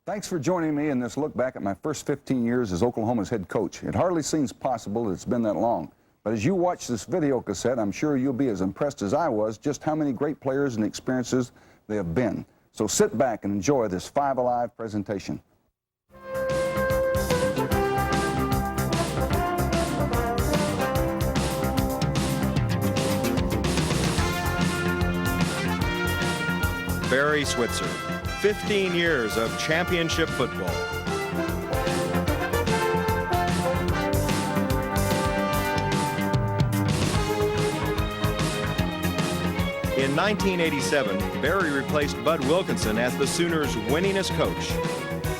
Thanks for joining me in this look back at my first 15 years as Oklahoma's head coach. It hardly seems possible that it's been that long. But as you watch this video cassette, I'm sure you'll be as impressed as I was just how many great players and experiences they have been. So sit back and enjoy this Five Alive presentation. Barry Switzer, 15 years of championship football. In 1987, Barry replaced Bud Wilkinson as the Sooners' winningest coach.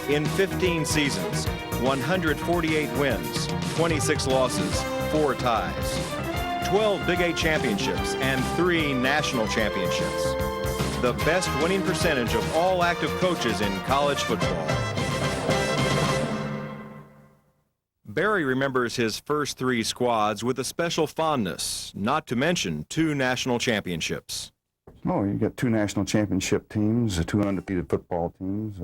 In 15 seasons, 148 wins, 26 losses, 4 ties, 12 Big 8 championships, and 3 national championships. The best winning percentage of all active coaches in college football. Barry remembers his first 3 squads with a special fondness, not to mention 2 national championships. Oh, you got 2 national championship teams, 2 undefeated football teams,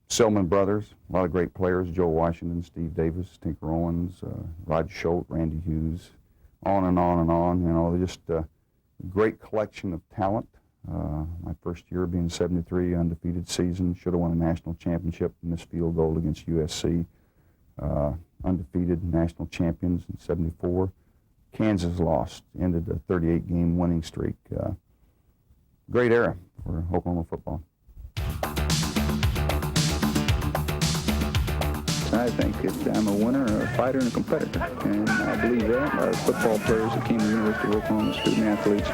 Selman brothers, a lot of great players, Joe Washington, Steve Davis, Tinker Owens, Roger Schultz, Randy Hughes, on and on and on. You know, just a great collection of talent. My first year being 73, undefeated season, should have won a national championship, missed field goal against USC. Undefeated national champions in 74. Kansas lost, ended a 38-game winning streak. Great era for Oklahoma football. I think I'm a winner, a fighter, and a competitor, and I believe that. Our football players that came to the University of Oklahoma, student athletes,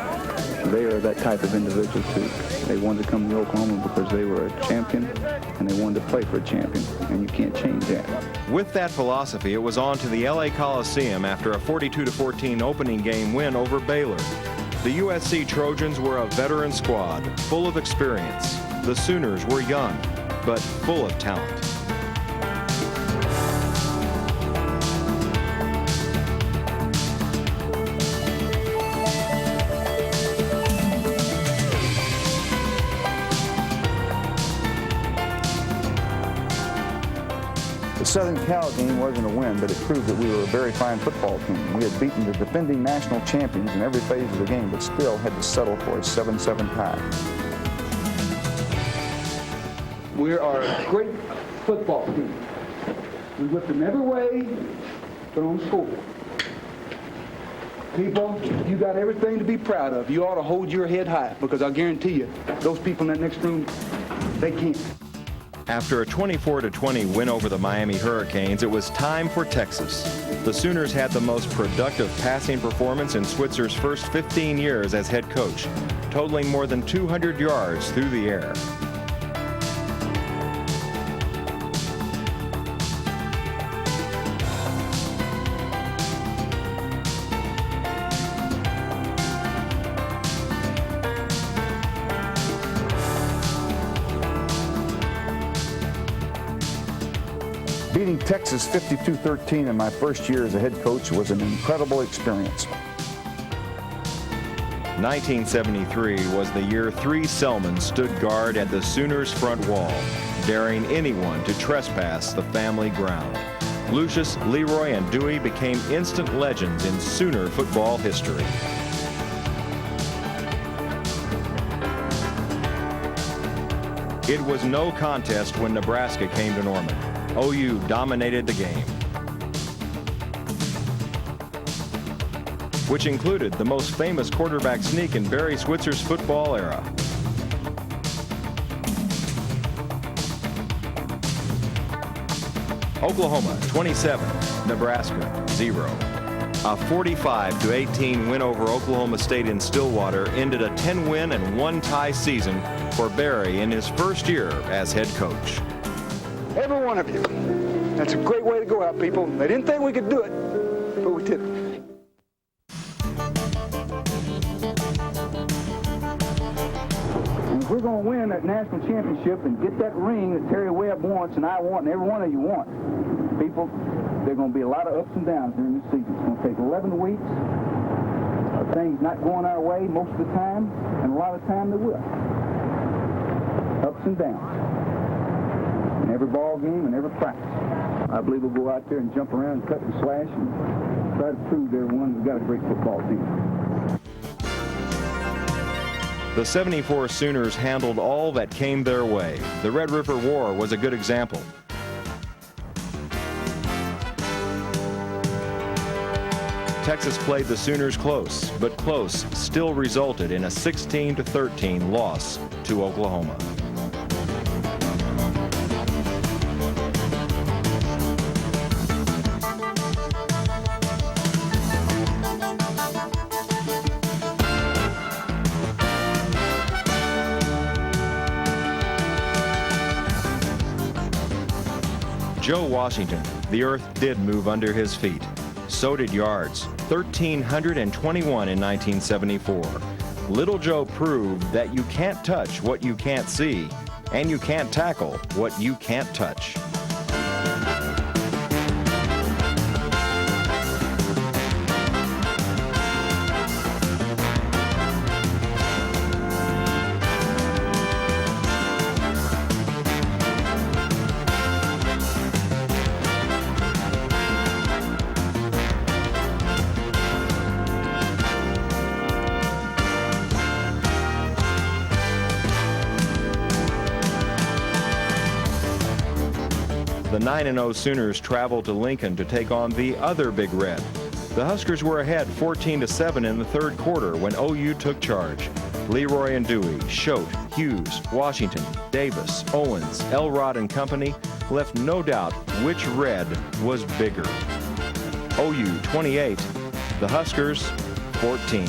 they are that type of individual too. They wanted to come to Oklahoma because they were a champion, and they wanted to play for a champion, and you can't change that. With that philosophy, it was on to the LA Coliseum after a 42-14 opening game win over Baylor. The USC Trojans were a veteran squad, full of experience. The Sooners were young, but full of talent. The Southern Cal game wasn't a win, but it proved that we were a very fine football team. We had beaten the defending national champions in every phase of the game, but still had to settle for a 7-7 tie. We are a great football team. We whipped them every way, but on score. People, you got everything to be proud of. You ought to hold your head high, because I guarantee you, those people in that next room, they can't. After a 24-20 win over the Miami Hurricanes, it was time for Texas. The Sooners had the most productive passing performance in Switzer's first 15 years as head coach, totaling more than 200 yards through the air. Beating Texas 52-13 in my first year as a head coach was an incredible experience. 1973 was the year 3 Selmans stood guard at the Sooners' front wall, daring anyone to trespass the family ground. Lucius, Leroy, and Dewey became instant legends in Sooner football history. It was no contest when Nebraska came to Norman. OU dominated the game, which included the most famous quarterback sneak in Barry Switzer's football era. Oklahoma 27, Nebraska 0. A 45-18 win over Oklahoma State in Stillwater ended a 10-win and 1-tie season for Barry in his first year as head coach. Every one of you. That's a great way to go out, people. They didn't think we could do it, but we did it. And if we're going to win that national championship and get that ring that Terry Webb wants and I want and every one of you want, people, there are going to be a lot of ups and downs during this season. It's going to take 11 weeks. Things not going our way most of the time, and a lot of time they will. Ups and downs. in every ball game and every practice. I believe we'll go out there and jump around, cut and slash, and try to prove to everyone we've got a great football team. The 74 Sooners handled all that came their way. The Red River War was a good example. Texas played the Sooners close, but close still resulted in a 16-13 loss to Oklahoma. Joe Washington, the earth did move under his feet. So did yards, 1,321 in 1974. Little Joe proved that you can't touch what you can't see, and you can't tackle what you can't touch. The 9-0 Sooners traveled to Lincoln to take on the other Big Red. The Huskers were ahead 14-7 in the third quarter when OU took charge. Leroy and Dewey, Choate, Hughes, Washington, Davis, Owens, Elrod and company left no doubt which Red was bigger. OU 28, the Huskers 14.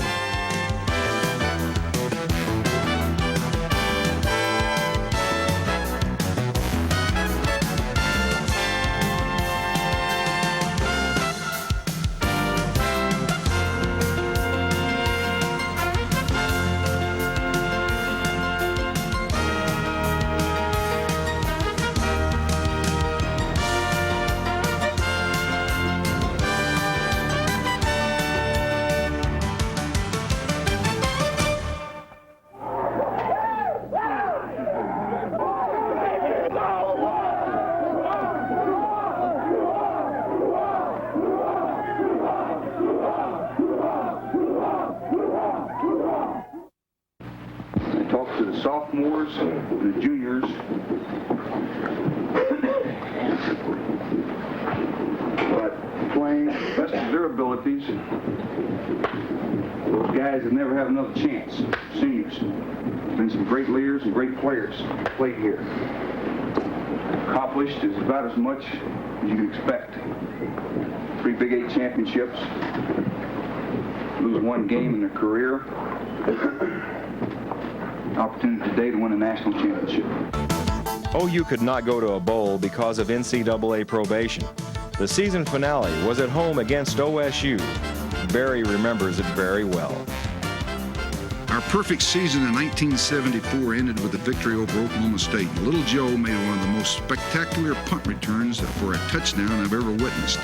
Talk to the sophomores, the juniors, but playing the best of their abilities. Those guys that never have another chance, seniors. There's been some great leaders and great players played here. Accomplished is about as much as you can expect. 3 Big 8 championships, lose 1 game in their career. Opportunity today to win a national championship. OU could not go to a bowl because of NCAA probation. The season finale was at home against OSU. Barry remembers it very well. Our perfect season in 1974 ended with a victory over Oklahoma State. Little Joe made one of the most spectacular punt returns for a touchdown I've ever witnessed.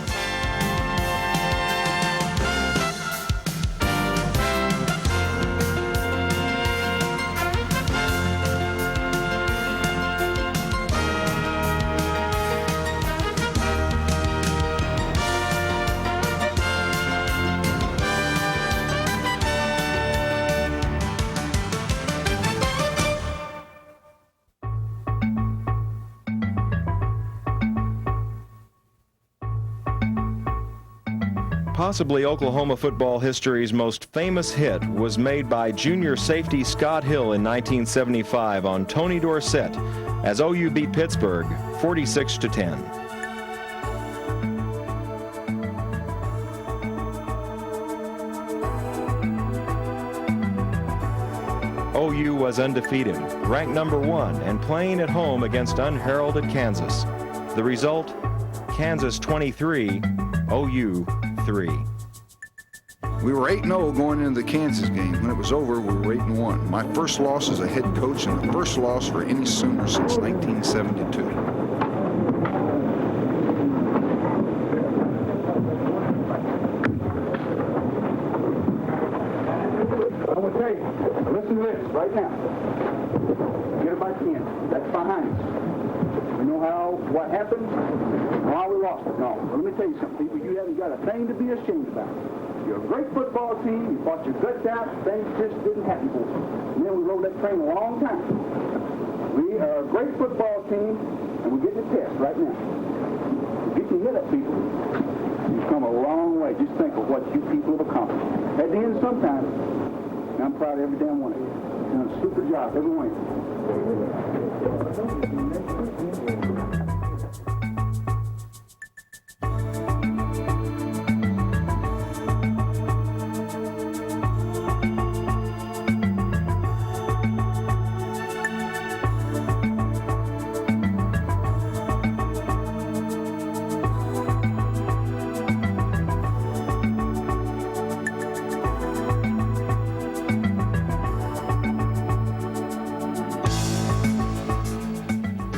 Possibly Oklahoma football history's most famous hit was made by junior safety Scott Hill in 1975 on Tony Dorsett as OU beat Pittsburgh 46-10. OU was undefeated, ranked number 1, and playing at home against unheralded Kansas. The result, Kansas 23, OU 3. We were 8-0 going into the Kansas game. When it was over, we were 8-1. My first loss as a head coach and the first loss for any Sooner since 1972. I will tell you, listen to this right now. Get it by 10. That's behind us. We know what happened, and why we lost it. No, but let me tell you something, people. You haven't got a thing to be ashamed about. You're a great football team. You fought your guts out. Things just didn't happen for us. And then we rode that train a long time. We are a great football team, and we're getting a test right now. Get your head up, people. You've come a long way. Just think of what you people have accomplished. At the end, sometime, and I'm proud of every damn one of you. You've done a super job, every one of you.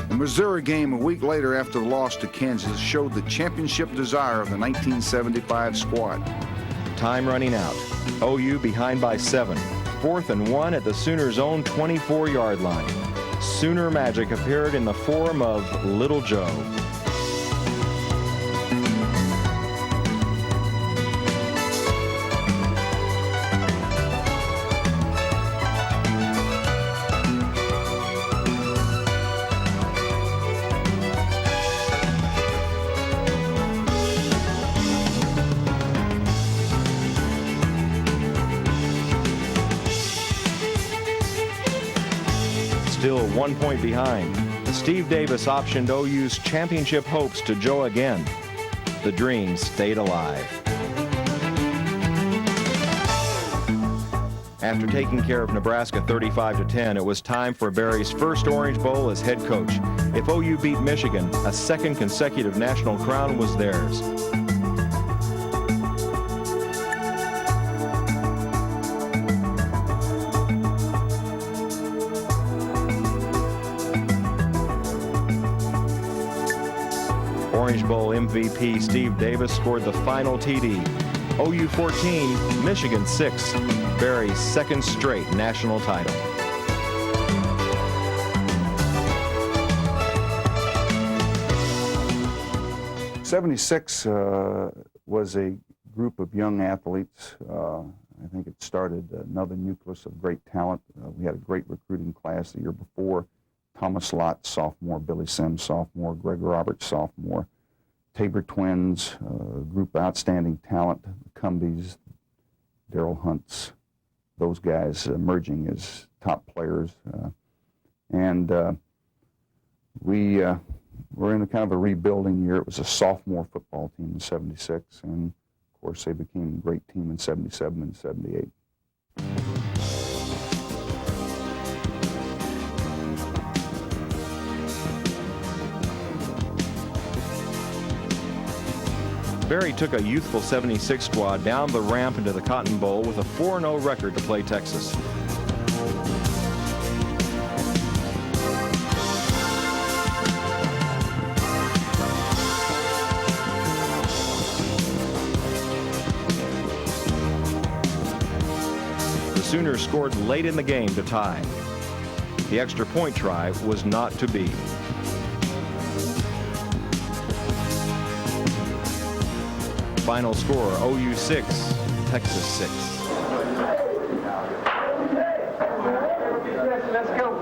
The Missouri game a week later after the loss to Kansas showed the championship desire of the 1975 squad. Time running out. OU behind by 7. 4th and 1 at the Sooners' own 24-yard line. Sooner magic appeared in the form of Little Joe. Still 1 point behind. Steve Davis optioned OU's championship hopes to Joe again. The dream stayed alive. After taking care of Nebraska 35-10, it was time for Barry's first Orange Bowl as head coach. If OU beat Michigan, a second consecutive national crown was theirs. Orange Bowl MVP Steve Davis scored the final TD. OU 14, Michigan 6. Barry's second straight national title. '76 was a group of young athletes. I think it started another nucleus of great talent. We had a great recruiting class the year before. Thomas Lott, sophomore. Billy Sims, sophomore. Greg Roberts, sophomore. Tabor Twins, group of outstanding talent. The Cumbies, Darrell Hunts, those guys emerging as top players. We were in a kind of a rebuilding year. It was a sophomore football team in '76, and of course they became a great team in '77 and '78. Barry took a youthful '76 squad down the ramp into the Cotton Bowl with a 4-0 record to play Texas. The Sooners scored late in the game to tie. The extra point try was not to be. Final score, OU 6, Texas 6. Let's go.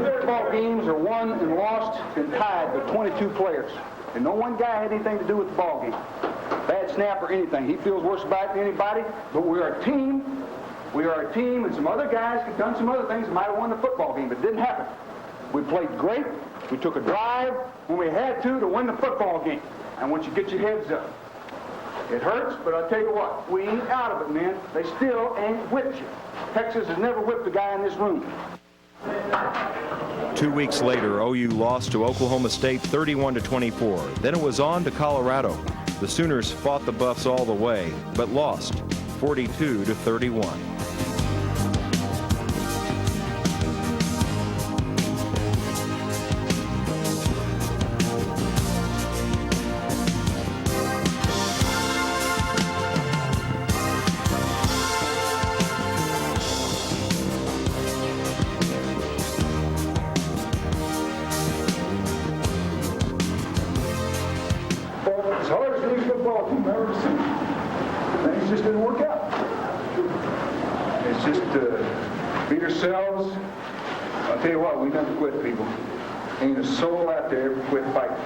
Football games are won and lost and tied with 22 players. And no one guy had anything to do with the ball game. Bad snap or anything. He feels worse about it than anybody, but we're a team. We are a team, and some other guys have done some other things that might have won the football game, but it didn't happen. We played great. We took a drive when we had to win the football game. I want you to get your heads up. It hurts, but I'll tell you what, we ain't out of it, man. They still ain't whipped you. Texas has never whipped a guy in this room. 2 weeks later, OU lost to Oklahoma State 31-24. Then it was on to Colorado. The Sooners fought the Buffs all the way, but lost 42-31. just be yourselves. I'll tell you what, we never quit, people. Ain't a soul out there ever quit fighting.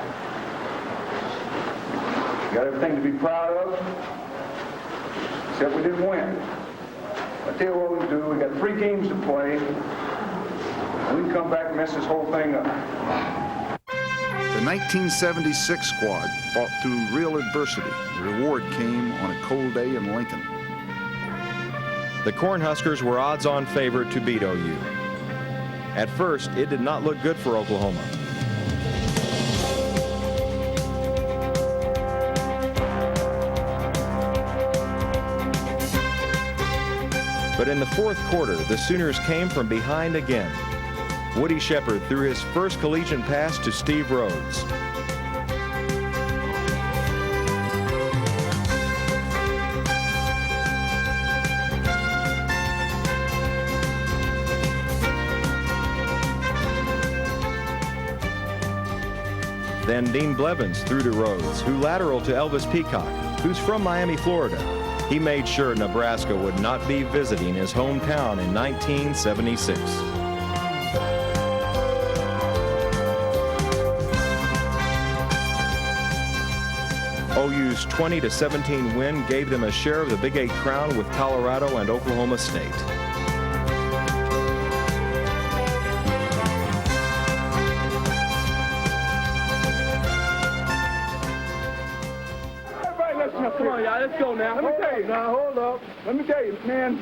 Got everything to be proud of, except we didn't win. I'll tell you what we do. We got 3 games to play. We can come back and mess this whole thing up. The 1976 squad fought through real adversity. The reward came on a cold day in Lincoln. The Cornhuskers were odds-on favorite to beat OU. At first, it did not look good for Oklahoma. But in the 4th quarter, the Sooners came from behind again. Woody Shepard threw his first collegiate pass to Steve Rhodes. Then Dean Blevins threw to Rhodes, who lateraled to Elvis Peacock, who's from Miami, Florida. He made sure Nebraska would not be visiting his hometown in 1976. OU's 20-17 win gave them a share of the Big 8 crown with Colorado and Oklahoma State. Come on, y'all, let's go now. Let me tell you, now, hold up. Let me tell you, man,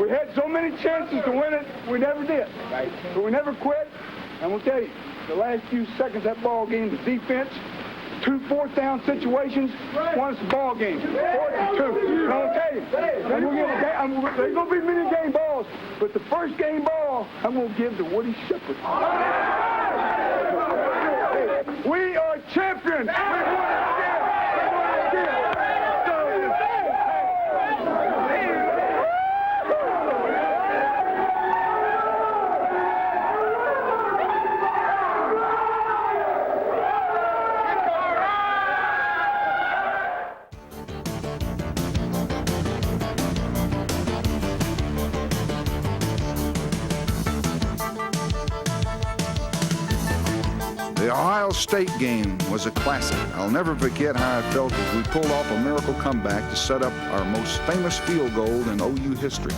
we had so many chances to win it, we never did. Right. So we never quit. And we'll tell you, the last few seconds of that ball game, the defense, 2 4th-down situations, won us the ball game. 4th and 2. And I'll tell you, there's going to be many game balls, but the first game ball, I'm going to give to Woody Shepard. We are champions. We won again. The Ohio State game was a classic. I'll never forget how I felt as we pulled off a miracle comeback to set up our most famous field goal in OU history.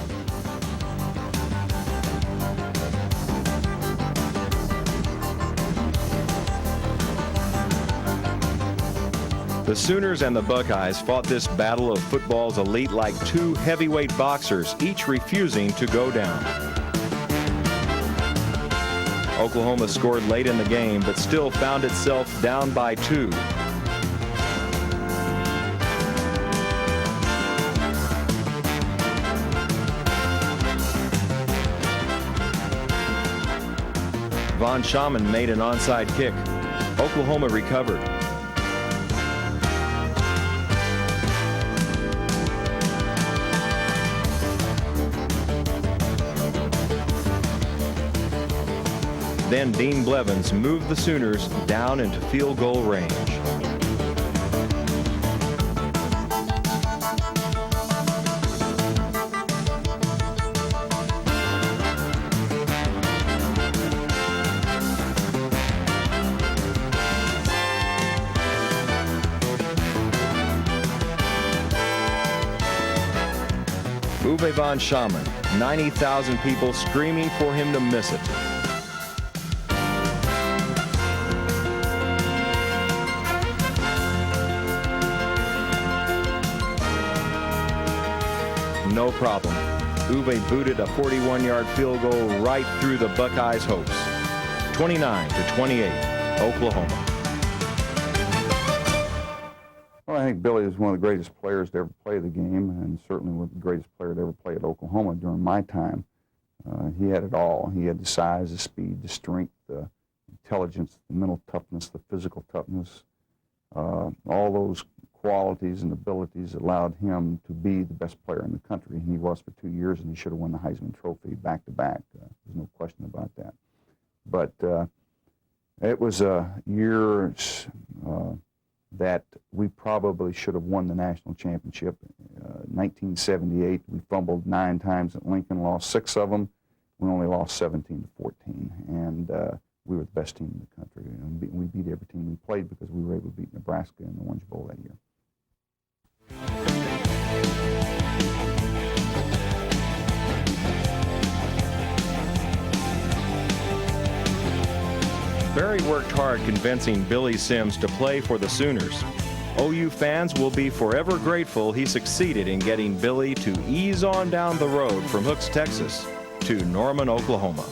The Sooners and the Buckeyes fought this battle of football's elite like 2 heavyweight boxers, each refusing to go down. Oklahoma scored late in the game, but still found itself down by 2. Von Schaman made an onside kick. Oklahoma recovered. Then Dean Blevins moved the Sooners down into field goal range. Uwe von Schaman, 90,000 people screaming for him to miss it. No problem. Uwe booted a 41-yard field goal right through the Buckeyes' hopes. 29-28, Oklahoma. Well, I think Billy is one of the greatest players to ever play the game, and certainly was the greatest player to ever play at Oklahoma during my time. He had it all. He had the size, the speed, the strength, the intelligence, the mental toughness, the physical toughness. All those qualities and abilities allowed him to be the best player in the country. And he was for 2 years, and he should have won the Heisman Trophy back-to-back. There's no question about that. But it was a year that we probably should have won the national championship. 1978, we fumbled 9 times at Lincoln, lost 6 of them. We only lost 17-14, and we were the best team in the country. And we beat every team we played because we were able to beat Nebraska in the Orange Bowl that year. Barry worked hard convincing Billy Sims to play for the Sooners. OU fans will be forever grateful he succeeded in getting Billy to ease on down the road from Hooks, Texas to Norman, Oklahoma.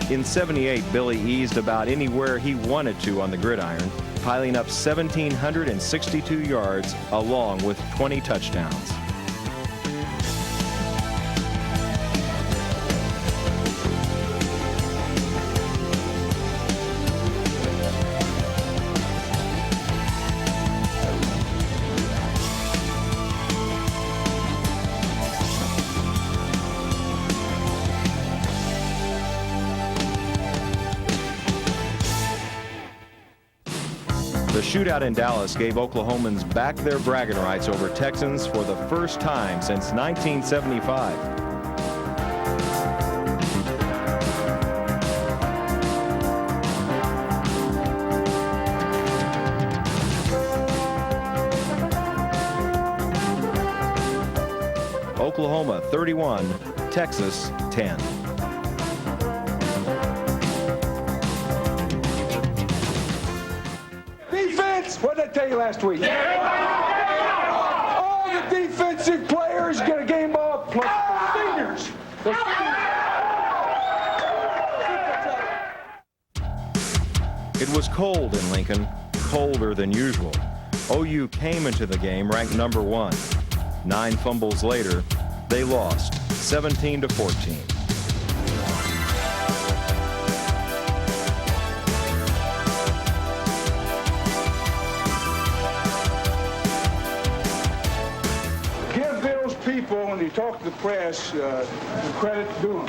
In '78, Billy eased about anywhere he wanted to on the gridiron, piling up 1,762 yards along with 20 touchdowns. The shootout in Dallas gave Oklahomans back their bragging rights over Texans for the first time since 1975. Oklahoma 31, Texas 10. What did I tell you last week? All the defensive players get a game ball plus seniors. It was cold in Lincoln, colder than usual. OU came into the game ranked number 1. 9 fumbles later, they lost 17-14. People, when you talk to the press, the credit due them.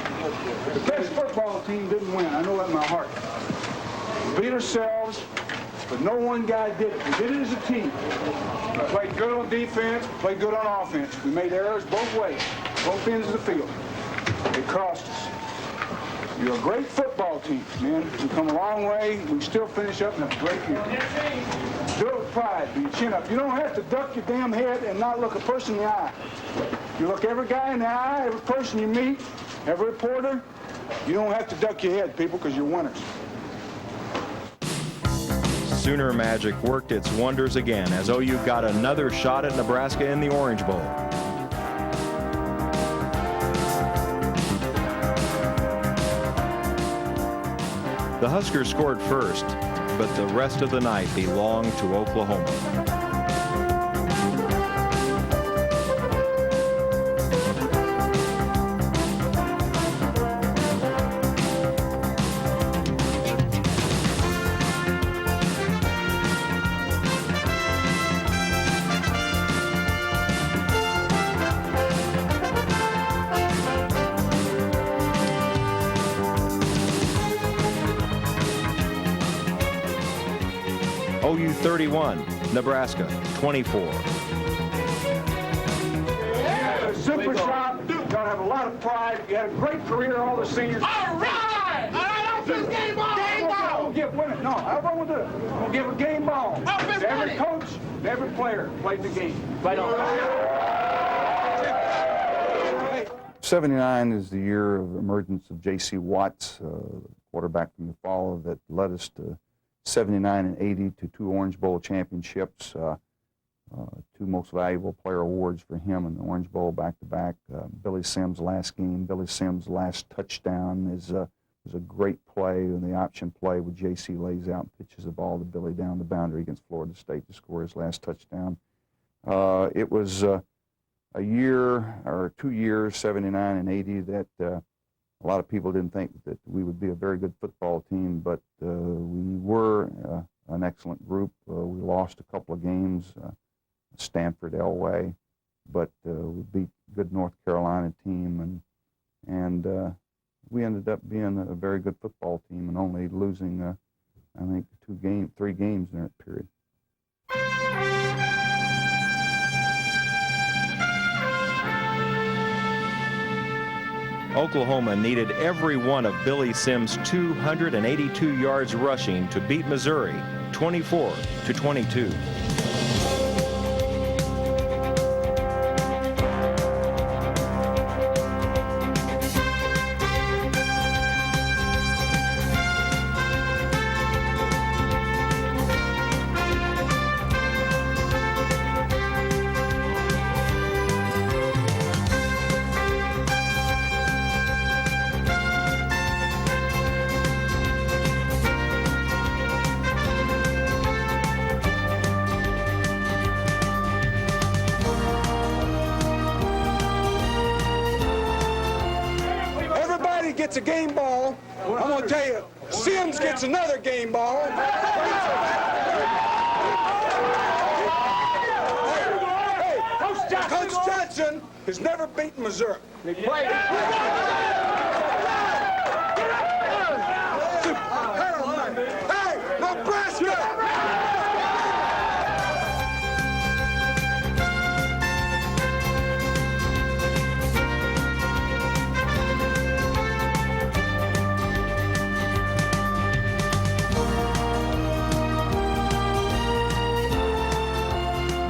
The best football team didn't win. I know that in my heart. We beat ourselves, but no one guy did it. We did it as a team. We played good on defense, played good on offense. We made errors both ways, both ends of the field. It cost us. You're a great football team, man. We've come a long way. We still finish up in a great year. Do it with pride. Be your chin up. You don't have to duck your damn head and not look a person in the eye. You look every guy in the eye, every person you meet, every reporter. You don't have to duck your head, people, because you're winners. Sooner magic worked its wonders again as OU got another shot at Nebraska in the Orange Bowl. The Huskers scored first, but the rest of the night belonged to Oklahoma. OU 31, Nebraska 24. Super shot. Y'all have a lot of pride. You had a great career, all the seniors. All right! All right, let's do game ball! Game ball! We'll give women. No, I don't want to do it. We'll give a game ball. Offense Every money. coach, every player played the game. Right on. 79 is the year of emergence of J.C. Watts, quarterback from Eufaula, that led us to 79 and 80 to 2 Orange Bowl championships, 2 most valuable player awards for him in the Orange Bowl back-to-back. Billy Sims' last game, Billy Sims' last touchdown was a great play, and the option play where J.C. lays out and pitches the ball to Billy down the boundary against Florida State to score his last touchdown. It was a year or 2 years, 79 and 80, that a lot of people didn't think that we would be a very good football team, but we were an excellent group. We lost a couple of games, Stanford, Elway, but we beat a good North Carolina team, and we ended up being a very good football team and only losing, I think, 3 games in that period. Oklahoma needed every one of Billy Sims' 282 yards rushing to beat Missouri 24-22. Gets a game ball. I'm going to tell you, Sims gets another game ball. Hey, Coach Johnson has never beaten Missouri. They played. Hey, Nebraska!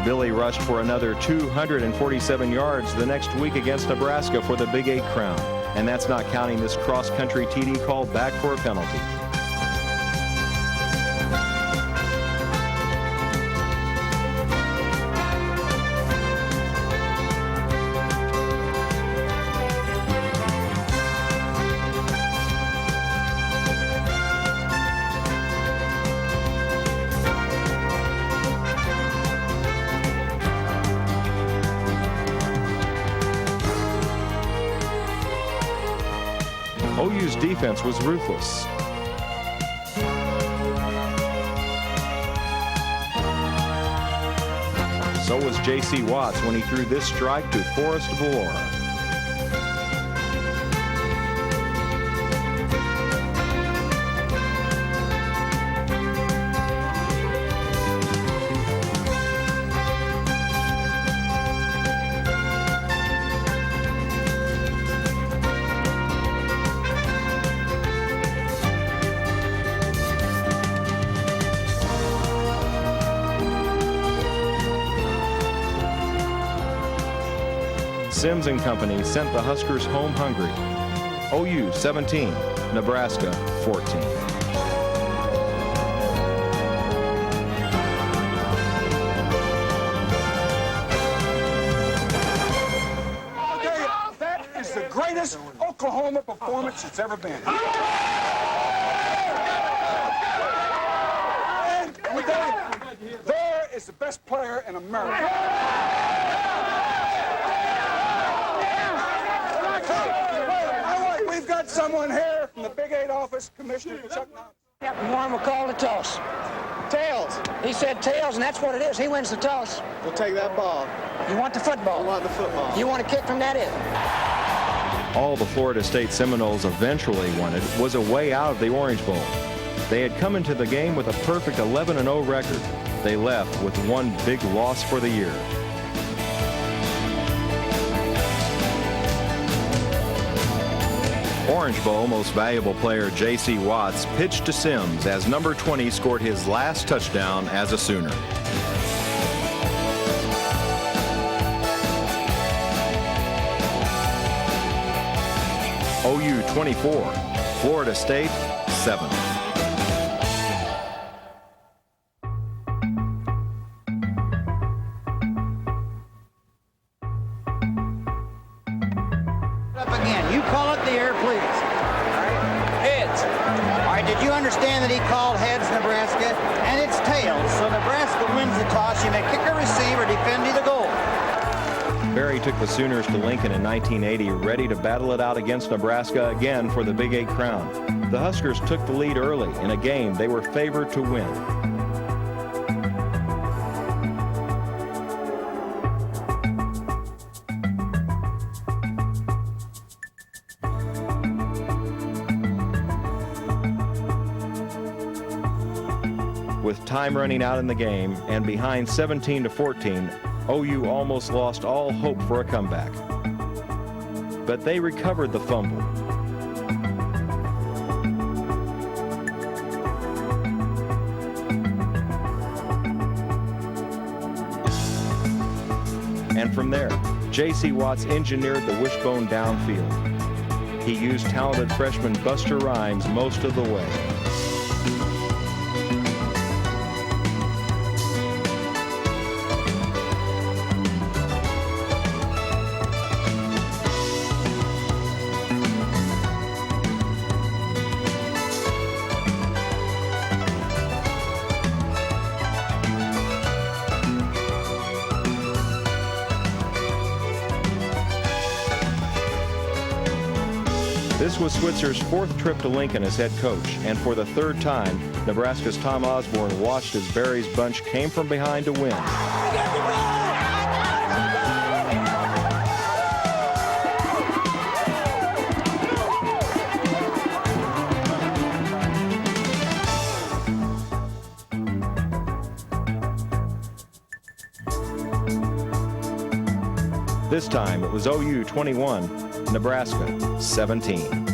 Billy rushed for another 247 yards the next week against Nebraska for the Big 8 crown. And that's not counting this cross-country TD called back for a penalty. OU's defense was ruthless. So was J.C. Watts when he threw this strike to Forrest Valora. Sims and company sent the Huskers home hungry. OU 17, Nebraska 14. That is the greatest Oklahoma performance it's ever been. is the best player in America. We've got someone here from the Big 8 office, Commissioner Chuck Knox. Captain Warren will call the toss. Tails. He said tails, and that's what it is. He wins the toss. We'll take that ball. You want the football? I want the football. You want to kick from that end? All the Florida State Seminoles eventually wanted was a way out of the Orange Bowl. They had come into the game with a perfect 11-0 record. They left with one big loss for the year. Orange Bowl Most Valuable Player J.C. Watts pitched to Sims as number 20 scored his last touchdown as a Sooner. OU 24, Florida State 7. Up again. You call it the air, please. All right. Heads. All right, did you understand that he called heads, Nebraska? And it's tails, so Nebraska wins the toss. You may kick or receive or defend either goal. Barry took the Sooners to Lincoln in 1980, ready to battle it out against Nebraska again for the Big 8 crown. The Huskers took the lead early in a game they were favored to win. With time running out in the game and behind 17-14, OU almost lost all hope for a comeback. But they recovered the fumble. And from there, J.C. Watts engineered the wishbone downfield. He used talented freshman Buster Rhymes most of the way. This was Switzer's fourth trip to Lincoln as head coach, and for the third time, Nebraska's Tom Osborne watched as Barry's bunch came from behind to win. This time, it was OU 21, Nebraska 17.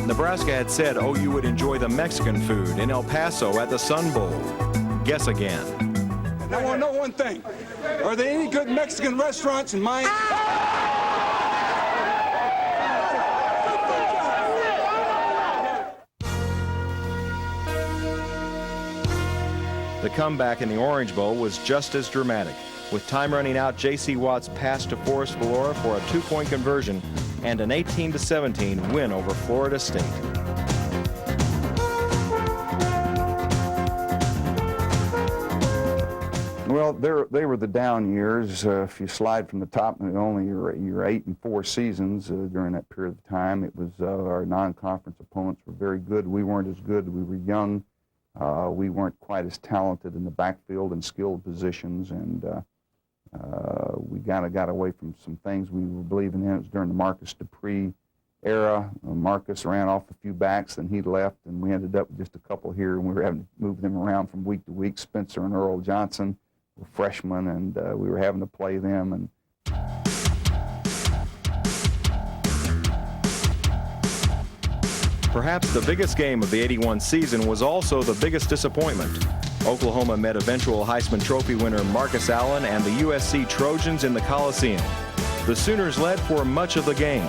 Nebraska had said OU would enjoy the Mexican food in El Paso at the Sun Bowl. Guess again. I want to know one thing. Are there any good Mexican restaurants in Miami? The comeback in the Orange Bowl was just as dramatic. With time running out, J.C. Watts passed to Forrest Valora for a 2-point conversion and an 18-17 win over Florida State. Well, they were the down years. If you slide from the top, only your 8 and 4 seasons during that period of time. It was our non-conference opponents were very good. We weren't as good. We were young. We weren't quite as talented in the backfield and skilled positions, and we kind of got away from some things we were believing in. It was during the Marcus Dupree era. Marcus ran off a few backs, then he left, and we ended up with just a couple here, and we were having to move them around from week to week. Spencer and Earl Johnson were freshmen, and we were having to play them. And perhaps the biggest game of the '81 season was also the biggest disappointment. Oklahoma met eventual Heisman Trophy winner Marcus Allen and the USC Trojans in the Coliseum. The Sooners led for much of the game.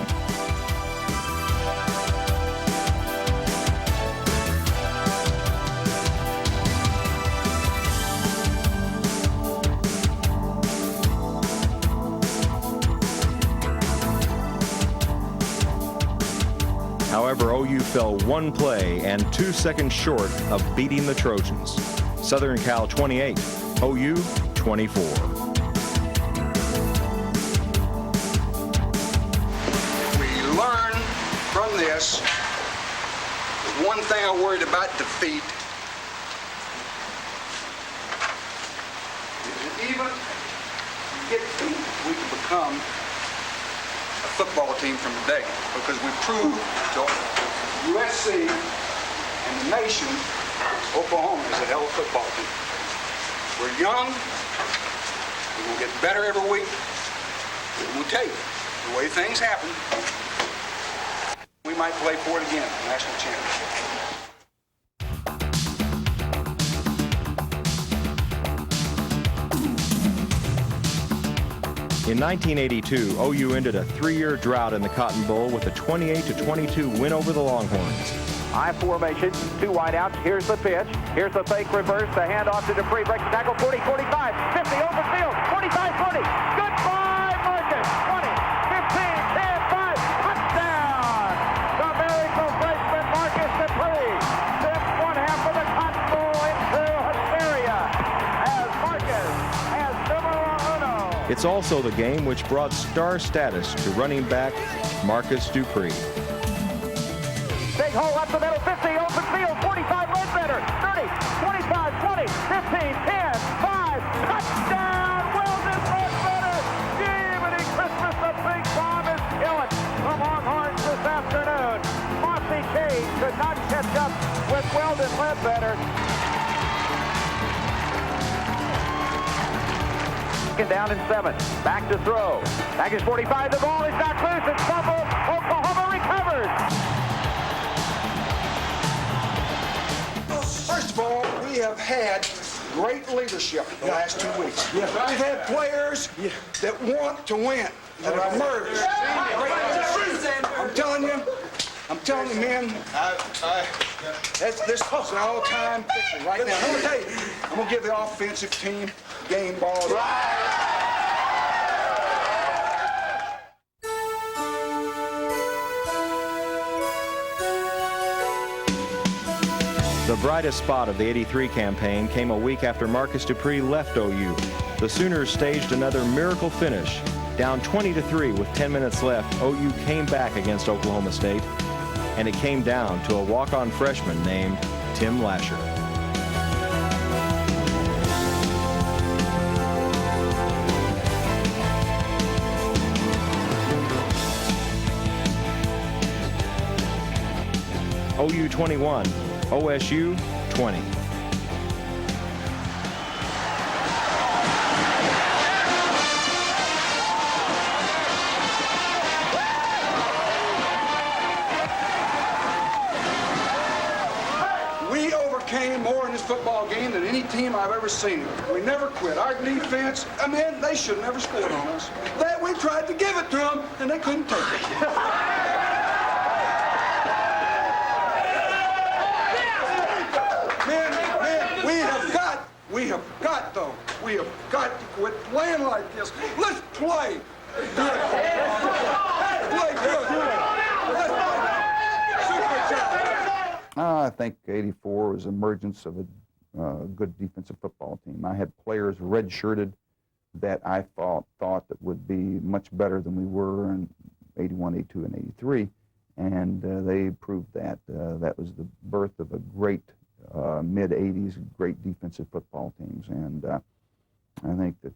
However, OU fell 1 play and 2 seconds short of beating the Trojans. Southern Cal 28, OU 24. We learn from this. The one thing I worried about defeat is that even if we get beat, we can become a football team from today, because we proved to USC and the nation Oklahoma is a hell of a football team. We're young. We're going to get better every week. We'll take it. The way things happen, we might play for it again, national championship. In 1982, OU ended a 3-year drought in the Cotton Bowl with a 28-22 win over the Longhorns. I formation, 2 wideouts. Here's the pitch. Here's the fake reverse. The handoff to Dupree. Breaks the tackle. 40, 45, 50 over field. 45, 40. Goodbye, Marcus. 20, 15, 10, 5. Touchdown. The miracle freshman Marcus Dupree sends one half of the Cotton Bowl into hysteria as Marcus has numero uno. It's also the game which brought star status to running back Marcus Dupree. Big hole up the middle, 50, open field, 45, Ledbetter, 30, 25, 20, 15, 10, 5, touchdown, Weldon Ledbetter. Jiminy Christmas, the big bomb is killing the Longhorns this afternoon. Mossy Cage could not catch up with Weldon Ledbetter. Down in 7, back to throw. Back is 45, the ball is knocked loose, it's fumbled, Oklahoma recovers. First of all, we have had great leadership the last 2 weeks. We've had players that want to win, that have emerged. I'm telling you, man, this is an all-time victory right now. I'm going to tell you, I'm going to give the offensive team game ball. The brightest spot of the '83 campaign came a week after Marcus Dupree left OU. The Sooners staged another miracle finish. Down 20-3 with 10 minutes left, OU came back against Oklahoma State, and it came down to a walk-on freshman named Tim Lasher. OU 21, OSU 20. We overcame more in this football game than any team I've ever seen. We never quit. Our defense, I mean, they should have never scored on us. That we tried to give it to them, and they couldn't take it. We have got to quit playing like this. Let's play good. Play good. Let's play. Super job. I think '84 was the emergence of a good defensive football team. I had players redshirted that I thought that would be much better than we were in '81, '82, and '83, and they proved that. That was the birth of a great mid-'80s great defensive football teams, and I think that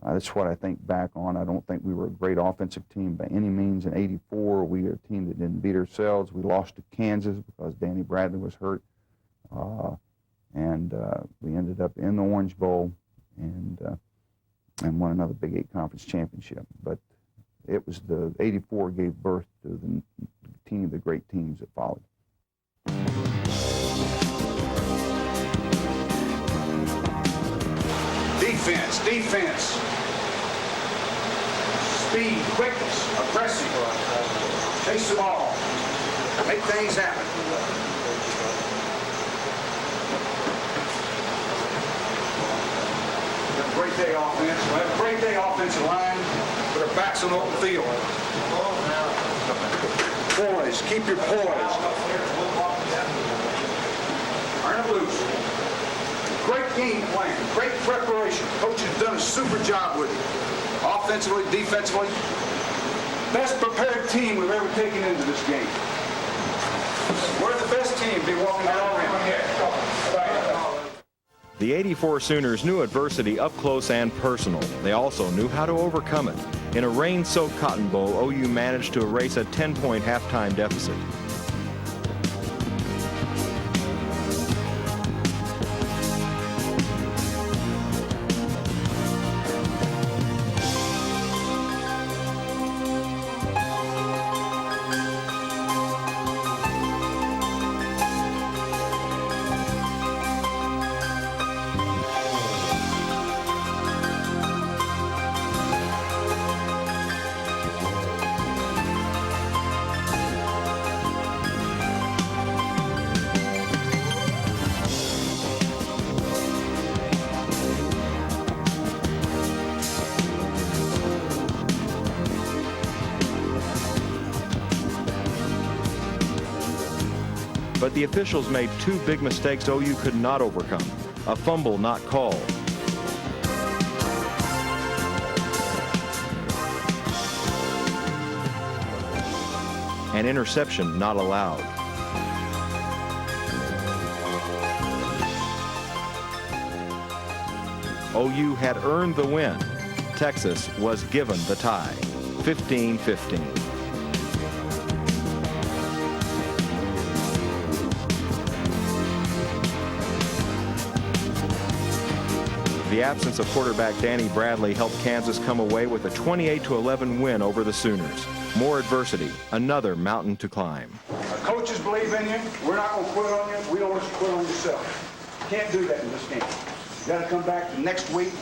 that's what I think back on. I don't think we were a great offensive team by any means. In '84, we were a team that didn't beat ourselves. We lost to Kansas because Danny Bradley was hurt, and we ended up in the Orange Bowl and won another Big 8 Conference championship. But it was the '84 gave birth to the great teams that followed. Defense. Speed, quickness, aggressive. Chase the ball. Make things happen. We have a great day offense. We have a great day offensive line with our backs on the open field. Boys, focused. Keep your poise. Turn it loose. Great game plan. Great preparation. Coach has done a super job with it. Offensively, defensively. Best prepared team we've ever taken into this game. We're the best team to be walking down the ramp. The '84 Sooners knew adversity up close and personal. They also knew how to overcome it. In a rain-soaked Cotton Bowl, OU managed to erase a 10-point halftime deficit. But the officials made two big mistakes OU could not overcome. A fumble not called. An interception not allowed. OU had earned the win. Texas was given the tie, 15-15. The absence of quarterback Danny Bradley helped Kansas come away with a 28-11 win over the Sooners. More adversity, another mountain to climb. Our coaches believe in you. We're not going to quit on you. We don't want you to quit on yourself. You can't do that in this game. You got to come back next week,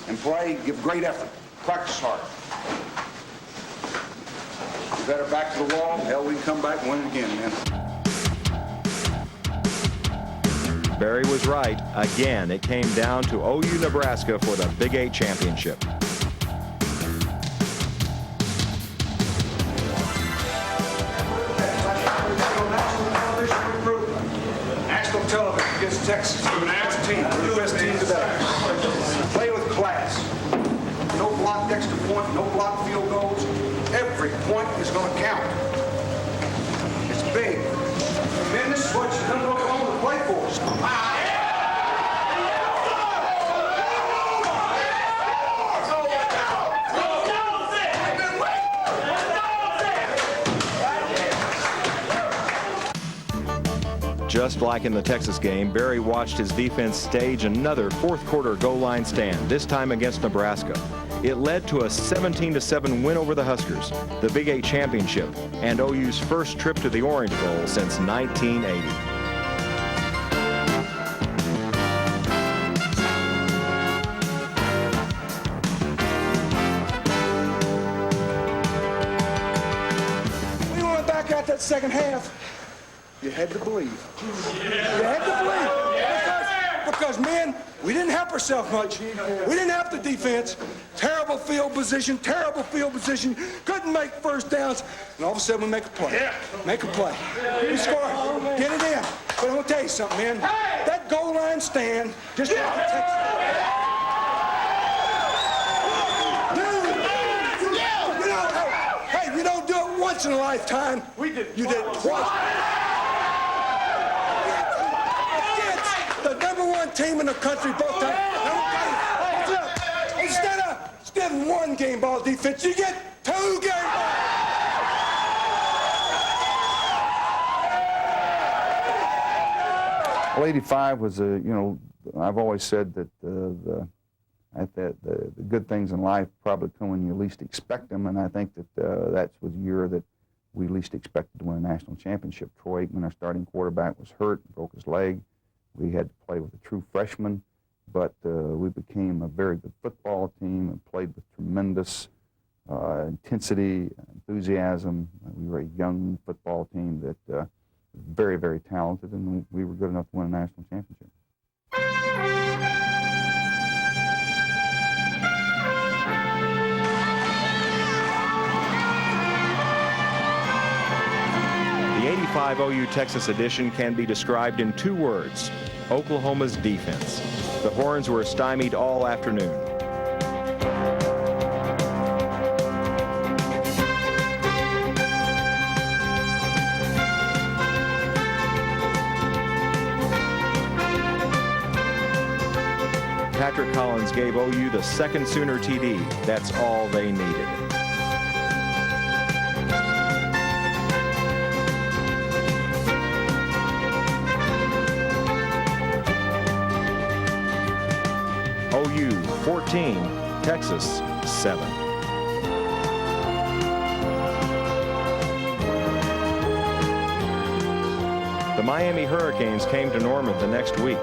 and play. Give great effort. Practice hard. You better back to the wall. Hell, we can come back and win it again, man. Barry was right. Again, it came down to OU Nebraska for the Big 8 championship. National television against Texas. We're the best team. We're the best team today. Play with class. No blocked extra point, no blocked field goals. Every point is going to count. It's big. Man, this is what you come home to play for. Just like in the Texas game, Barry watched his defense stage another fourth-quarter goal line stand, this time against Nebraska. It led to a 17-7 win over the Huskers, the Big 8 championship, and OU's first trip to the Orange Bowl since 1980. We went back out that second half. You had to believe. You had to believe. Because, man, we didn't help ourselves much. We didn't help the defense. Terrible field position, couldn't make first downs, and all of a sudden we make a play. Make a play. We score. Get it in. But I'm going to tell you something, man. That goal line stand just like the Texas. Hey, you don't do it once in a lifetime. You did it twice. Team in the country both times. Instead of one game ball defense, you get 2 game ball. Well, 85 was I've always said that the good things in life probably come when you least expect them, and I think that that was the year that we least expected to win a national championship. Troy Aikman, our starting quarterback, was hurt, broke his leg. We had to play with a true freshman, but we became a very good football team and played with tremendous intensity, enthusiasm. We were a young football team that was very, very talented, and we were good enough to win a national championship. '85 OU Texas edition can be described in 2 words: Oklahoma's defense. The Horns were stymied all afternoon. Patrick Collins gave OU the second Sooner TD. That's all they needed. OU 14, Texas 7. The Miami Hurricanes came to Norman the next week.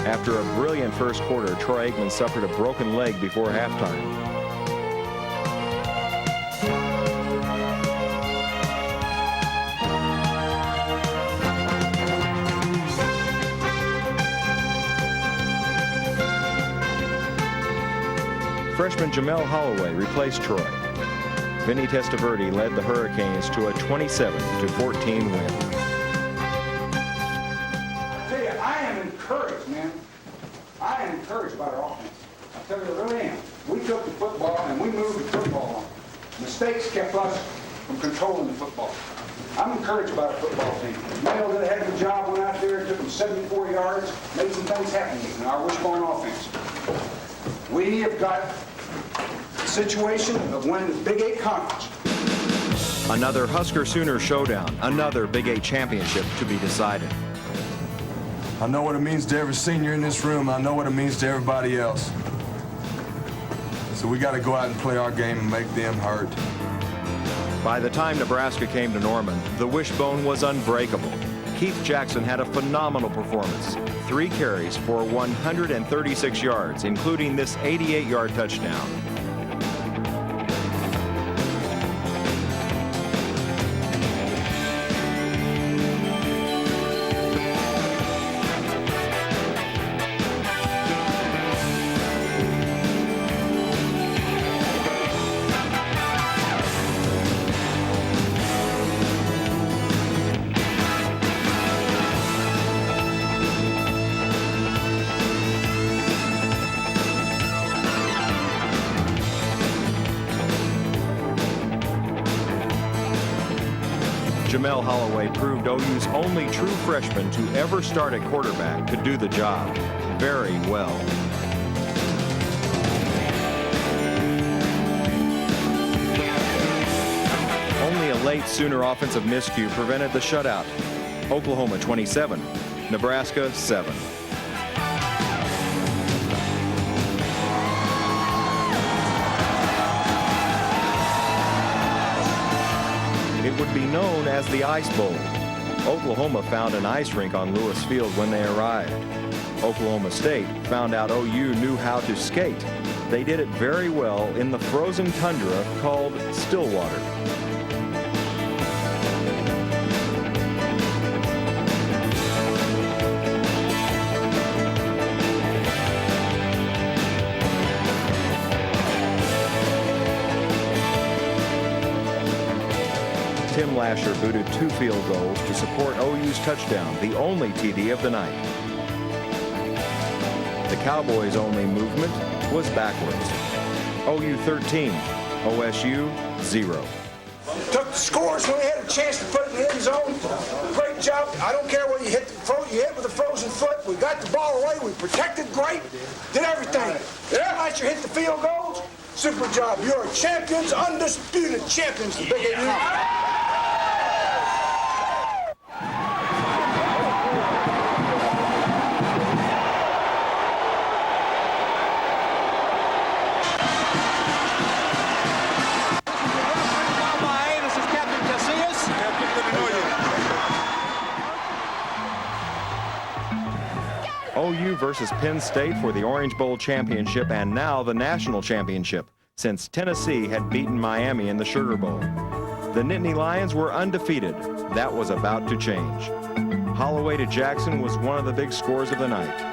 After a brilliant first quarter, Troy Aikman suffered a broken leg before halftime. Freshman Jamel Holloway replaced Troy. Vinny Testaverde led the Hurricanes to a 27-14 win. Encouraged, man. I am encouraged by our offense. I tell you, I really am. We took the football and we moved the football on. Mistakes kept us from controlling the football. I'm encouraged about our football team. Mayo did a heck of a job, went out there, took them 74 yards, made some things happen in our wishbone offense. We have got a situation of winning the Big 8 conference. Another Husker Sooner showdown, another Big 8 championship to be decided. I know what it means to every senior in this room. I know what it means to everybody else. So we got to go out and play our game and make them hurt. By the time Nebraska came to Norman, the wishbone was unbreakable. Keith Jackson had a phenomenal performance. 3 carries for 136 yards, including this 88-yard touchdown. Jamel Holloway proved OU's only true freshman to ever start at quarterback could do the job very well. Only a late Sooner offensive miscue prevented the shutout. Oklahoma 27, Nebraska 7. It would be known as the Ice Bowl. Oklahoma found an ice rink on Lewis Field when they arrived. Oklahoma State found out OU knew how to skate. They did it very well in the frozen tundra called Stillwater. Tim Lasher booted 2 field goals to support OU's touchdown, the only TD of the night. The Cowboys' only movement was backwards. OU 13, OSU 0. Took the scores when we had a chance to put it in the end zone. Great job. I don't care what you hit. You hit with a frozen foot. We got the ball away. We protected great. Did everything. Lasher hit the field goals. Super job. You are champions, undisputed champions. The Big 8 Conference. OU versus Penn State for the Orange Bowl championship and now the national championship, since Tennessee had beaten Miami in the Sugar Bowl. The Nittany Lions were undefeated. That was about to change. Holloway to Jackson was one of the big scores of the night.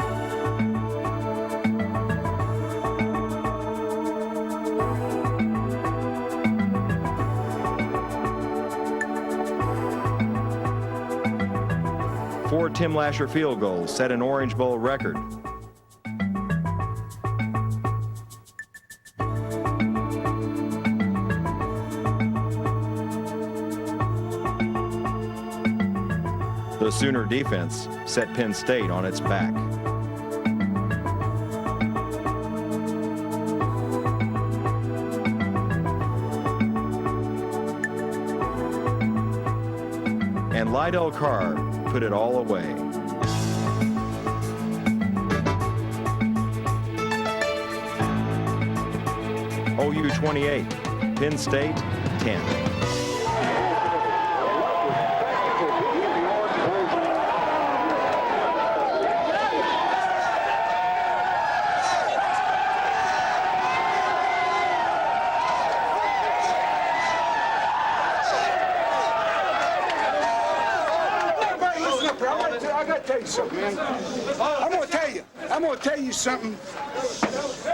Four Tim Lasher field goals set an Orange Bowl record. The Sooner defense set Penn State on its back. And Lydell Carr put it all away. OU 28, Penn State 10. I got to tell you something, man. I'm going to tell you something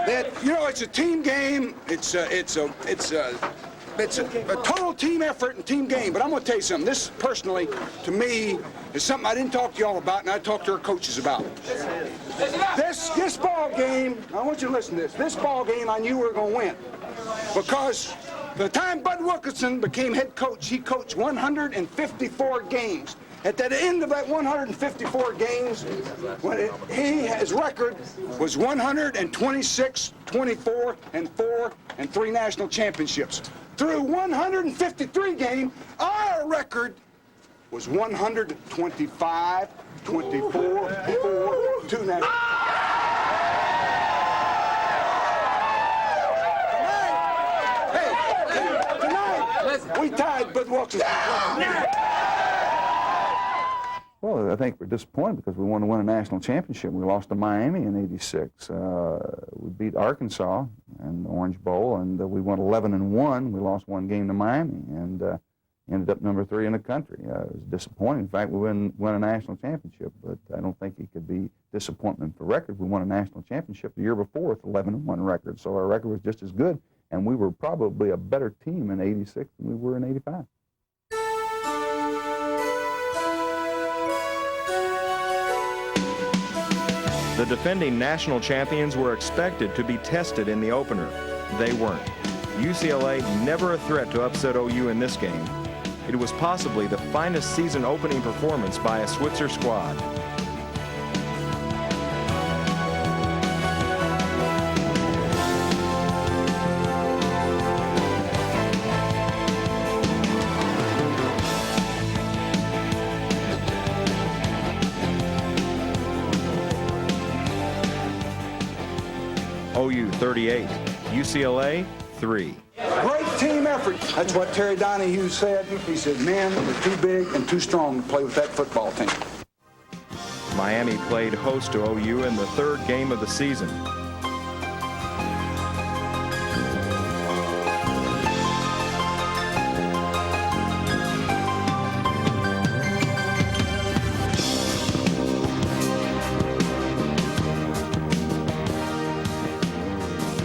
that, you know, it's a team game. It's a total team effort and team game. But I'm going to tell you something. This, personally, to me, is something I didn't talk to y'all about, and I talked to our coaches about. This ball game, I want you to listen to this. This ball game, I knew we were going to win. Because by the time Bud Wilkinson became head coach, he coached 154 games. At the end of that 154 games, his record was 126, 24, and 4, and 3 national championships. Through 153 games, our record was 125, 24, 4, 2 national. Tonight, we tied Bud Wilkinson. Well, I think we're disappointed because we wanted to win a national championship. We lost to Miami in '86. We beat Arkansas in the Orange Bowl, and we went 11-1. We lost one game to Miami, and ended up number 3 in the country. It was disappointing. In fact, we won a national championship, but I don't think it could be disappointment for record. We won a national championship the year before with 11-1 record, so our record was just as good, and we were probably a better team in '86 than we were in '85. The defending national champions were expected to be tested in the opener. They weren't. UCLA never a threat to upset OU in this game. It was possibly the finest season opening performance by a Switzer squad. OU 38, UCLA 3. Great team effort. That's what Terry Donahue said. He said, men are too big and too strong to play with that football team. Miami played host to OU in the 3rd game of the season.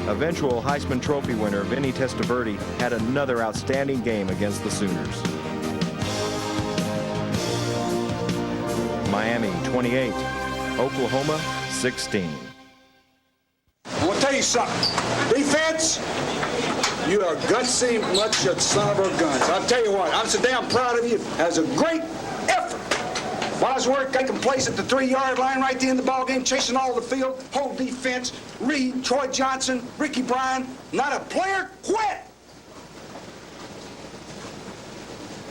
Eventual Heisman Trophy winner Vinny Testaverde had another outstanding game against the Sooners. Miami 28, Oklahoma 16. I want to tell you something. Defense, you are gutsy much a son of a guns. I'll tell you what, I'm so damn proud of you. That was a great effort. Bosworth taking place at the 3-yard line right there in the ball game, chasing all the field, whole defense. Reed, Troy Johnson, Ricky Bryan, not a player quit.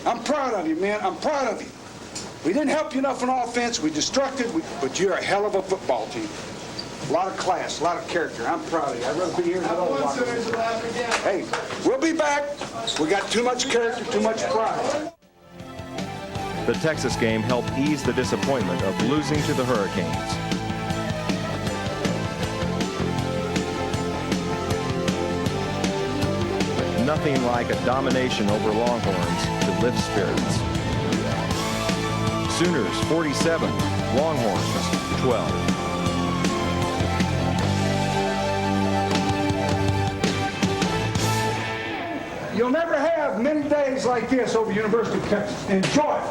I'm proud of you, man. I'm proud of you. We didn't help you enough on offense. We destructed, but you're a hell of a football team. A lot of class, a lot of character. I'm proud of you. I'd rather be here than I don't want to. Hey, we'll be back. We got too much character, too much pride. The Texas game helped ease the disappointment of losing to the Hurricanes. nothing like a domination over Longhorns to lift spirits. Sooners 47, Longhorns 12. You'll never have many days like this over University of Texas. Enjoy it.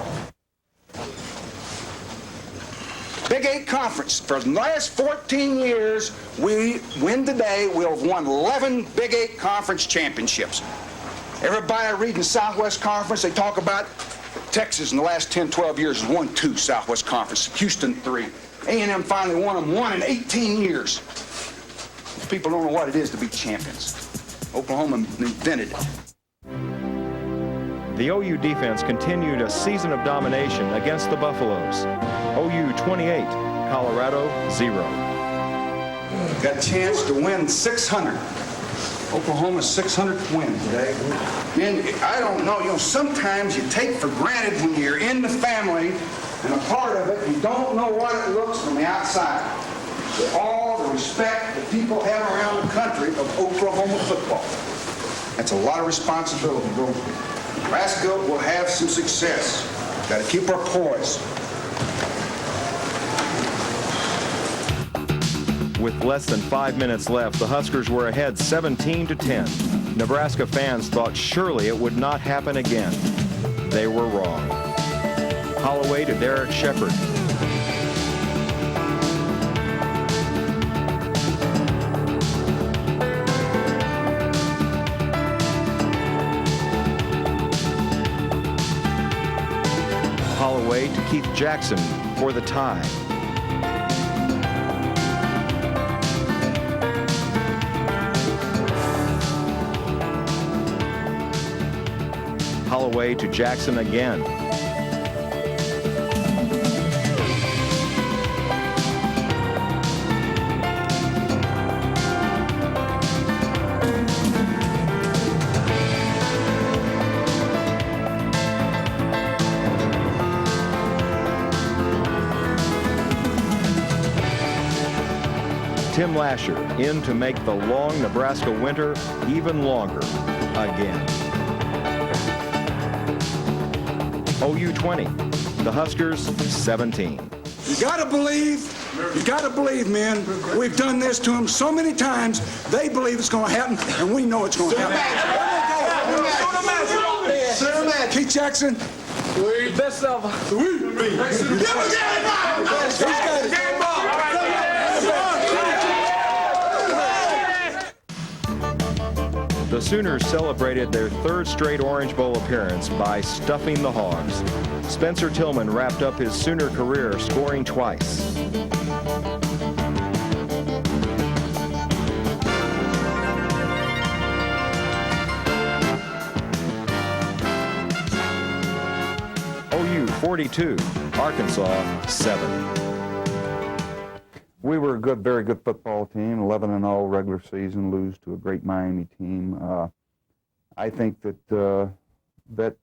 Big 8 Conference. For the last 14 years, we win today. We'll have won 11 Big 8 Conference championships. Everybody reading Southwest Conference, they talk about Texas in the last 10, 12 years has won 2 Southwest Conference. Houston 3. A&M finally won them 1 in 18 years. People don't know what it is to be champions. Oklahoma invented it. The OU defense continued a season of domination against the Buffaloes. OU 28, Colorado 0. Got a chance to win 600. Oklahoma's 600th win today. And I don't know, sometimes you take for granted when you're in the family and a part of it, you don't know what it looks from the outside. With all the respect that people have around the country of Oklahoma football. That's a lot of responsibility. Nebraska will have some success. Got to keep our poise. With less than 5 minutes left, the Huskers were ahead 17-10. Nebraska fans thought surely it would not happen again. They were wrong. Holloway to Derek Shepard. Holloway to Keith Jackson for the tie. Holloway to Jackson again. Tim Lasher in to make the long Nebraska winter even longer again. OU 20, the Huskers 17. You gotta believe, man. We've done this to them so many times, they believe it's gonna happen, and we know it's gonna happen. Keith Jackson. Best of. The Sooners celebrated their 3rd straight Orange Bowl appearance by stuffing the Hogs. Spencer Tillman wrapped up his Sooner career scoring twice. OU 42, Arkansas 7. We were a good, very good football team, 11-0 regular season, lose to a great Miami team. I think that that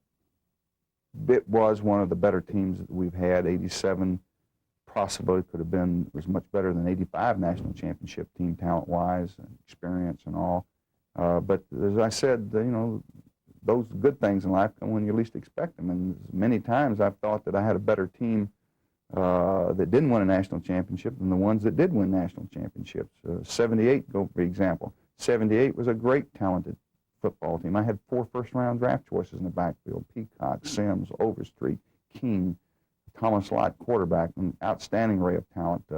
it was one of the better teams that we've had. 87 possibly could have been, was much better than 85 national championship team, talent-wise and experience and all. But as I said, those good things in life come when you least expect them. And many times I've thought that I had a better team that didn't win a national championship than the ones that did win national championships. 78, for example. 78 was a great, talented football team. I had 4 first-round draft choices in the backfield: Peacock, Sims, Overstreet, King, Thomas Lott, quarterback, an outstanding array of talent.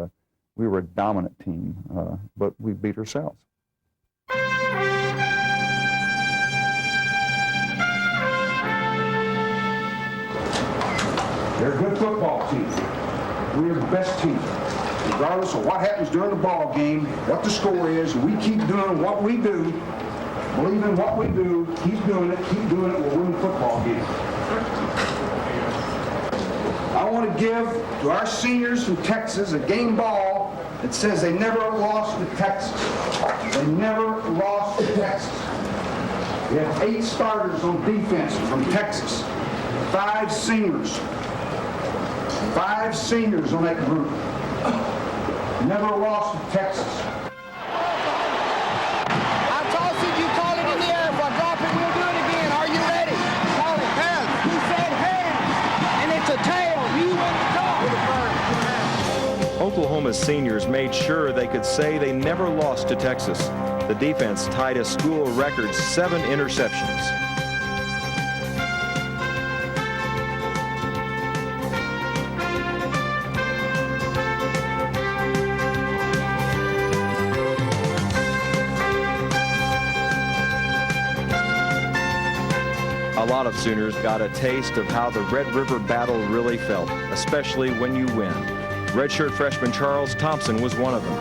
We were a dominant team, but we beat ourselves. They're a good football team. We're the best team. Regardless of what happens during the ball game, what the score is, we keep doing what we do, believe in what we do, keep doing it, we'll win the football game. I want to give to our seniors from Texas a game ball that says they never lost to Texas. They never lost to Texas. We have 8 starters on defense from Texas, 5 seniors. 5 seniors on that group. Never lost to Texas. I toss it, you call it in the air. If I drop it, we'll do Oklahoma's seniors made sure they could say they never lost to Texas. The defense tied a school record 7 interceptions. A lot of Sooners got a taste of how the Red River battle really felt, especially when you win. Redshirt freshman Charles Thompson was one of them.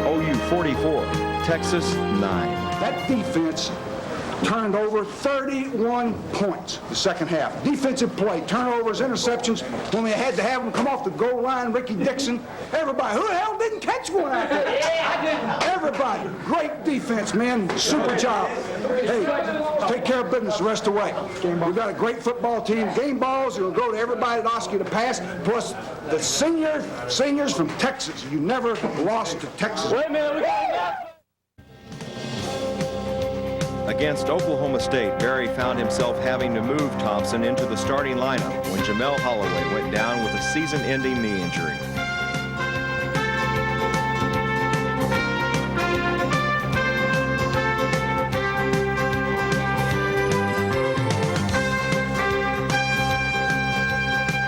OU 44, Texas 9. That defense turned over 31 points the second half. Defensive play, turnovers, interceptions. When we had to have them come off the goal line, Ricky Dixon, everybody. Who the hell didn't catch one out there? I didn't. Everybody. Great defense, man. Super job. Hey, take care of business the rest of the way. We've got a great football team. Game balls, you'll go to everybody that asks you to pass, plus the seniors from Texas. You never lost to Texas. Wait a minute. Against Oklahoma State, Barry found himself having to move Thompson into the starting lineup when Jamel Holloway went down with a season-ending knee injury.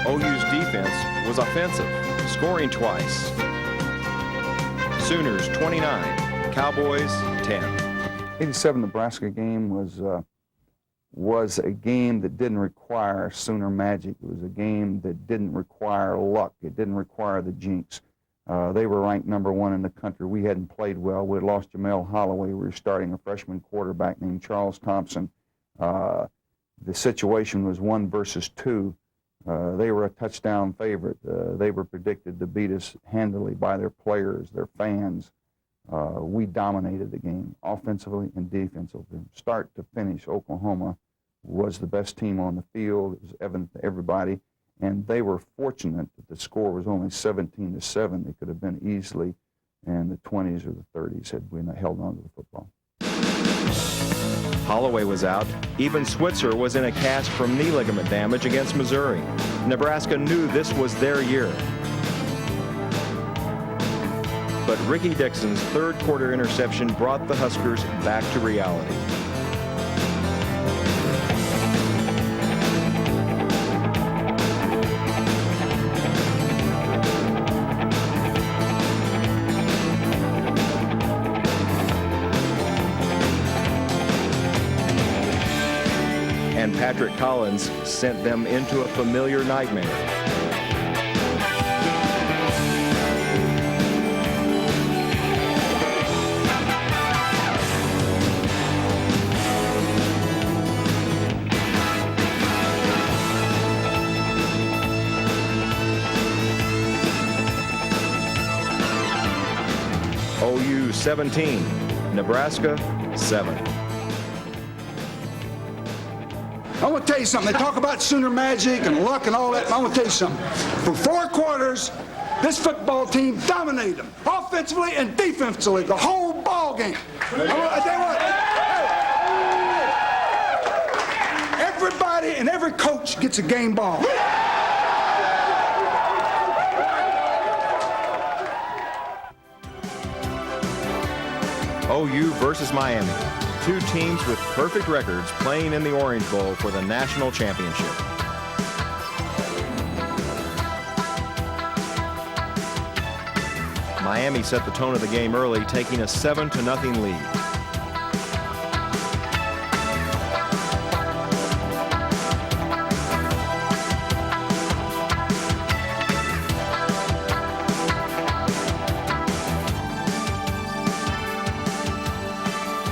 OU's defense was offensive, scoring twice. Sooners 29, Cowboys 10. 87 Nebraska game was a game that didn't require Sooner magic. It was a game that didn't require luck. It didn't require the jinx. They were ranked #1 in the country. We hadn't played well. We had lost Jamel Holloway. We were starting a freshman quarterback named Charles Thompson. The situation was 1 versus 2. They were a touchdown favorite. They were predicted to beat us handily by their players, their fans. We dominated the game, offensively and defensively. Start to finish, Oklahoma was the best team on the field. It was evident to everybody, and they were fortunate that the score was only 17-7. It could have been easily in the 20s or the 30s had we not held on to the football. Holloway was out. Even Switzer was in a cast from knee ligament damage against Missouri. Nebraska knew this was their year. But Ricky Dixon's third-quarter interception brought the Huskers back to reality. And Patrick Collins sent them into a familiar nightmare. OU 17, Nebraska 7. I want to tell you something. They talk about Sooner magic and luck and all that. I want to tell you something. For 4 quarters, this football team dominated them, offensively and defensively, the whole ball game. I tell you what. Everybody and every coach gets a game ball. OU versus Miami. 2 teams with perfect records playing in the Orange Bowl for the national championship. Miami set the tone of the game early, taking a 7-0 lead.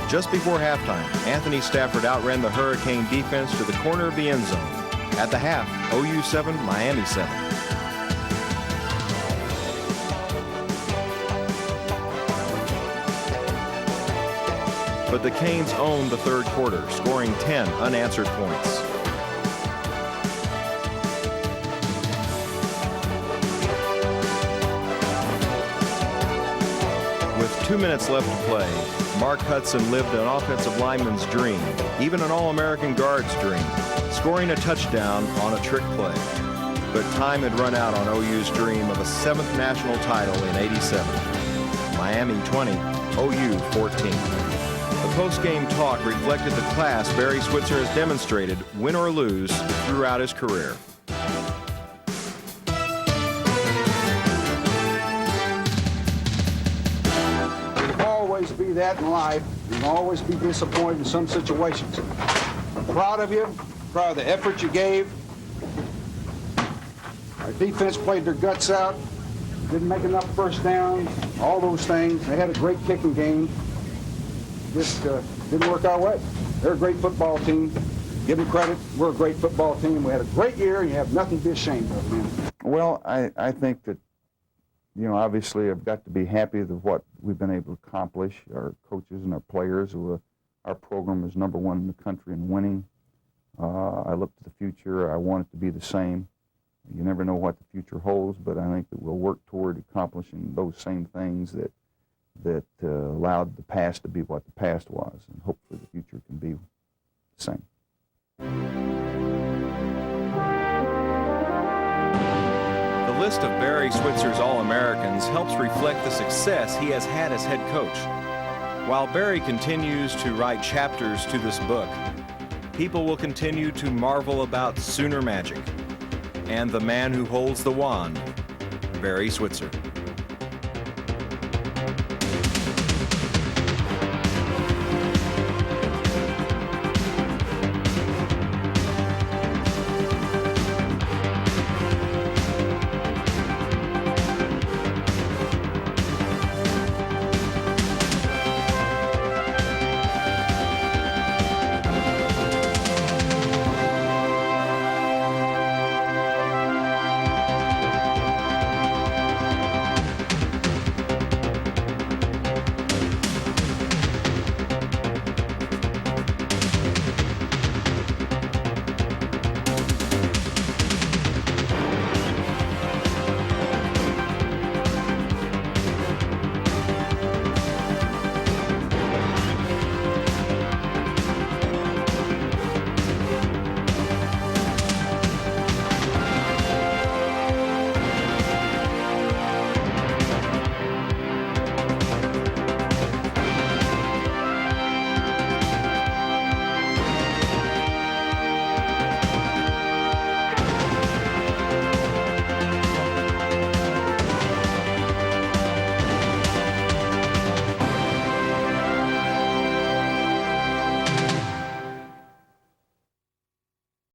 Just before halftime, Anthony Stafford outran the Hurricane defense to the corner of the end zone. At the half, OU 7, Miami 7. But the Canes owned the third quarter, scoring 10 unanswered points. With 2 minutes left to play, Mark Hudson lived an offensive lineman's dream, even an All-American guard's dream, scoring a touchdown on a trick play. But time had run out on OU's dream of a 7th national title in '87. Miami 20, OU 14. The post-game talk reflected the class Barry Switzer has demonstrated, win or lose, throughout his career. There'll always be that in life. You'll always be disappointed in some situations. I'm proud of you, proud of the effort you gave. Our defense played their guts out, didn't make enough first downs, all those things. They had a great kicking game. Just didn't work our way. They're a great football team. Give them credit. We're a great football team. We had a great year, and you have nothing to be ashamed of, man. Well, I think that, you know, obviously I've got to be happy with what we've been able to accomplish. Our coaches and our players, our program is #1 in the country in winning. I look to the future. I want it to be the same. You never know what the future holds, but I think that we'll work toward accomplishing those same things that allowed the past to be what the past was, and hopefully the future can be the same. The list of Barry Switzer's All-Americans helps reflect the success he has had as head coach. While Barry continues to write chapters to this book, people will continue to marvel about Sooner magic and the man who holds the wand, Barry Switzer.